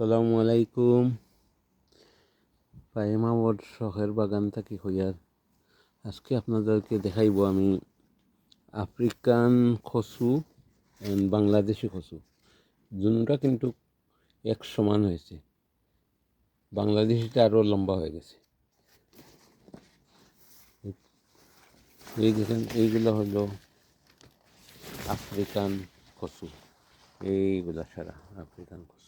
আসসালামু আলাইকুম। ফাহিমামর শখের বাগান থাকি হইয়ার আজকে আপনাদেরকে দেখাইব আমি আফ্রিকান কচু এন্ড বাংলাদেশি কচু। দুটা কিন্তু এক সমান হয়েছে, বাংলাদেশিটা আরও লম্বা হয়ে গেছে। এই দেখেন, এইগুলো হলো আফ্রিকান কচু। এইগুলা সারা আফ্রিকান কচু।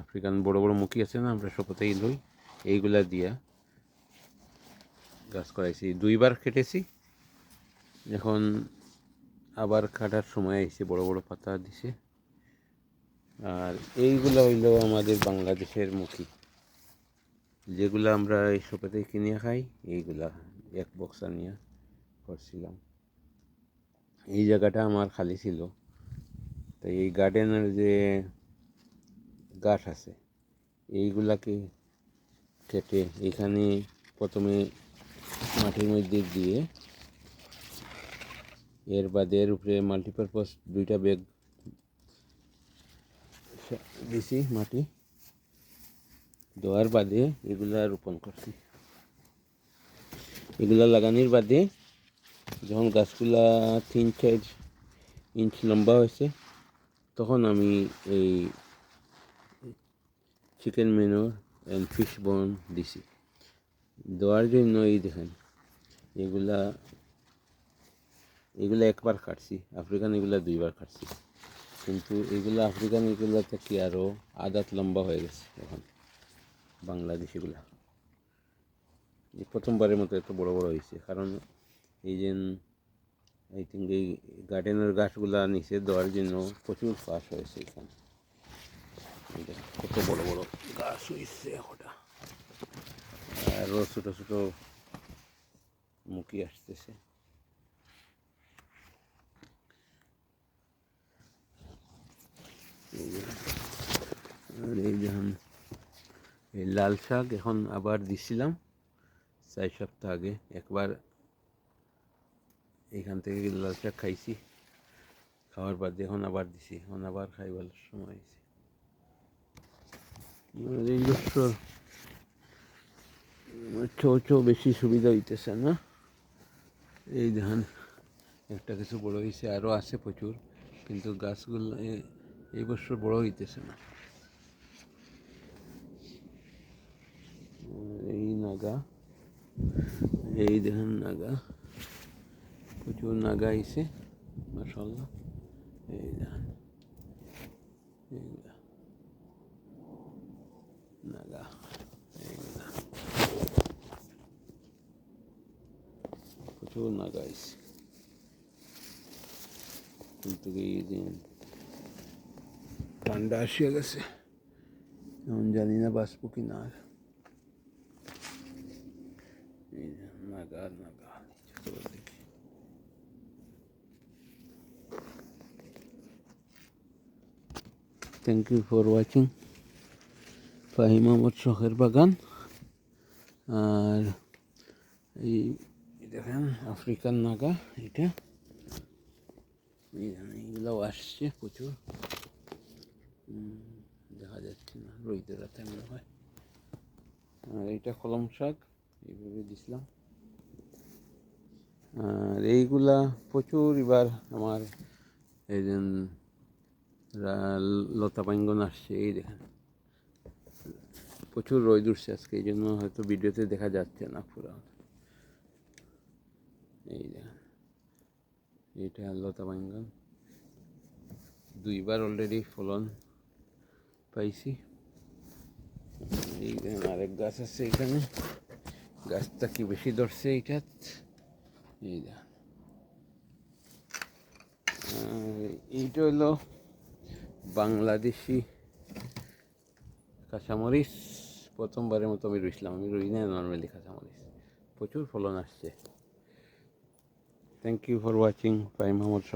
আফ্রিকান বড় বড় মুখী আছে না, আমরা সবতেই লই। এইগুলা দিয়া গাছ করাইছি, দুইবার কেটেছি, এখন আবার কাটার সময় আইছে, বড় বড় পাতা দিছে। আর এইগুলো হইল আমাদের বাংলাদেশের মুখী, যেগুলো আমরা এই শপেতে কিনে খাই। এইগুলা এক বক্স নিয়ে করছিলাম। এই জায়গাটা আমার খালি ছিল, তাই এই গার্ডেনের যে গাছ আছে এইগুলাকে কেটে এখানে প্রথমে মাটির মধ্যে দিয়ে এর বাদে এর উপরে মাল্টিপারপাস দুইটা ব্যাগ দিছি। মাটি দেওয়ার বাদে এগুলা রোপণ করছি। এগুলা লাগানোর বাদে যখন গাছগুলা 3-4 ইঞ্চ লম্বা হয়েছে, তখন আমি এই চিকেন ম্যানুর অ্যান্ড ফিশ বোন দিছি। দেওয়ার জন্য এই দেখেন, এগুলা একবার কাটছি, আফ্রিকান এগুলা দুইবার কাটছি, কিন্তু এগুলা আফ্রিকান এগুলা থেকে আরও আদাত লম্বা হয়ে গেছে। এখন বাংলাদেশ এগুলা এই প্রথমবারের মতো এত বড় বড় হয়েছে, কারণ এই যে আই থিঙ্ক এই গার্ডেনের গাছগুলা নিচে দেওয়ার জন্য প্রচুর ফাঁস হয়েছে। এখানে কত বড় বড় গাছ হয়েছে, ওটা আরও ছোটো ছোটো মুখী আসতেছে। আর এই যখন এই লাল শাক এখন আবার দিছিলাম 4 সপ্তাহ আগে একবার, এখান থেকে লাল শাক খাইছি, খাওয়ার বাদে এখন আবার দিছি, এখন আবার খাইবার সময় হয়েছে। বেশি সুবিধা হইতেছে না। এই ধান একটা কিছু বড় হয়েছে, আরও আছে প্রচুর, কিন্তু গাছগুলো এই বছর বড় হইতেছে না। এই নাগা, এই দেখেন নাগা, প্রচুর নাগা আইছে মাশাআল্লাহ। এই দেখেন এইগুলা নাগা, এইগুলা প্রচুর নাগা আইছে, কিন্তু এই যে ঠান্ডা আসিয়া গেছে, এখন জানি না বাঁচবো কি না। এই নাগা নাগা দেখি। থ্যাংক ইউ ফর ওয়াচিং ফাহিমামর শখের বাগান। আর এই দেখেন আফ্রিকান নাগা, এটা এইগুলোও আসছে প্রচুর, দেখা যাচ্ছে না রোদের রাতে মনে হয়। আর এইটা কলম শাক, এইভাবে দিছিলাম। আর এইগুলা প্রচুর এবার আমার এই যে লতা বাইঙ্গন আসছে। এই দেখেন প্রচুর রোদ উঠছে আজকে, এই জন্য হয়তো ভিডিওতে দেখা যাচ্ছে না পুরো। এই দেখেন, এইটা লতা বাইঙ্গন দুইবার অলরেডি ফলন পাইছি। এই দেখেন আরেক গাছ আছে এখানে, গাছটা কি বেশি ধরছে এইটা। এই দেখেন, এইটা হলো বাংলাদেশি কাঁচামরিচ। প্রথমবারের মতো আমি রুইছিলাম, আমি রুই না নর্মালি কাঁচামরিচ, প্রচুর ফলন আসছে। Thank you for watching Fahim Ahmad.